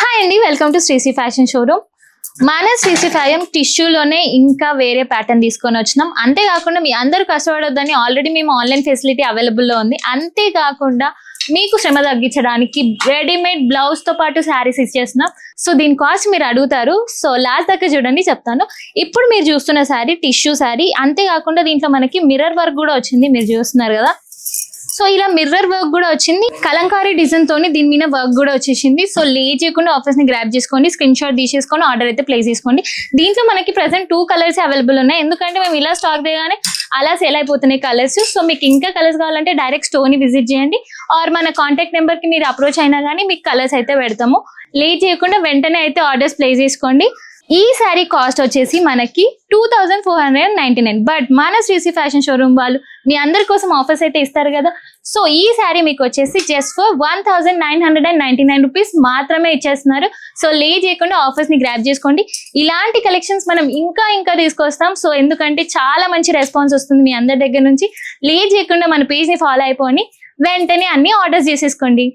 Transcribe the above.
Hi అండి, welcome to Sri Sri fashion showroom. మన Sri Sri fashion టిష్యూలోనే ఇంకా వేరే ప్యాటర్న్ తీసుకొని వచ్చినాం. అంతేకాకుండా మీ అందరూ కష్టపడొద్దని ఆల్రెడీ మేము ఆన్లైన్ ఫెసిలిటీ అవైలబుల్లో ఉంది. అంతేకాకుండా మీకు శ్రమ తగ్గించడానికి రెడీమేడ్ బ్లౌజ్ తో పాటు శారీస్ ఇచ్చేస్తున్నాం. సో దీని కాస్ట్ మీరు అడుగుతారు, సో లాస్ట్ దగ్గర చూడండి చెప్తాను. ఇప్పుడు మీరు చూస్తున్న శారీ టిష్యూ శారీ, అంతేకాకుండా దీంట్లో మనకి మిర్రర్ వర్క్ కూడా వచ్చింది, మీరు చూస్తున్నారు కదా. సో ఇలా మిర్రర్ వర్క్ కూడా వచ్చింది, కలంకారీ డిజైన్ తోని దీని మీద వర్క్ కూడా వచ్చేసింది. సో లేట్ చేయకుండా ఆఫర్స్ ని గ్రాప్ చేసుకోండి, స్క్రీన్ షాట్ తీసేసుకొని ఆర్డర్ అయితే ప్లేస్ చేసుకోండి. దీంట్లో మనకి ప్రెసెంట్ 2 కలర్స్ అవైలబుల్ ఉన్నాయి, ఎందుకంటే మేము ఇలా స్టాక్ దిగానే అలా సేల్ అయిపోతున్నాయి కలర్స్. సో మీకు ఇంకా కలర్స్ కావాలంటే డైరెక్ట్ స్టోర్ ని విజిట్ చేయండి, ఆర్ మన కాంటాక్ట్ నెంబర్ కి మీరు అప్రోచ్ అయినా కానీ మీకు కలర్స్ అయితే పెడతాము. లేట్ చేయకుండా వెంటనే అయితే ఆర్డర్స్ ప్లేస్ చేసుకోండి. ఈ శారీ కాస్ట్ వచ్చేసి మనకి 2499. బట్ మన శ్రీశ్రీ ఫ్యాషన్ షోరూమ్ వాళ్ళు మీ అందరి కోసం ఆఫర్స్ అయితే ఇస్తారు కదా. సో ఈ శారీ మీకు వచ్చేసి జస్ట్ ఫర్ 1999 రూపీస్ మాత్రమే ఇచ్చేస్తున్నారు. సో లేట్ చేయకుండా ఆఫర్స్ ని గ్రాప్ చేసుకోండి. ఇలాంటి కలెక్షన్స్ మనం ఇంకా తీసుకొస్తాం. సో ఎందుకంటే చాలా మంచి రెస్పాన్స్ వస్తుంది మీ అందరి దగ్గర నుంచి. లేట్ చేయకుండా మన పేజ్ ని ఫాలో అయిపోయి వెంటనే అన్ని ఆర్డర్స్ చేసేసుకోండి.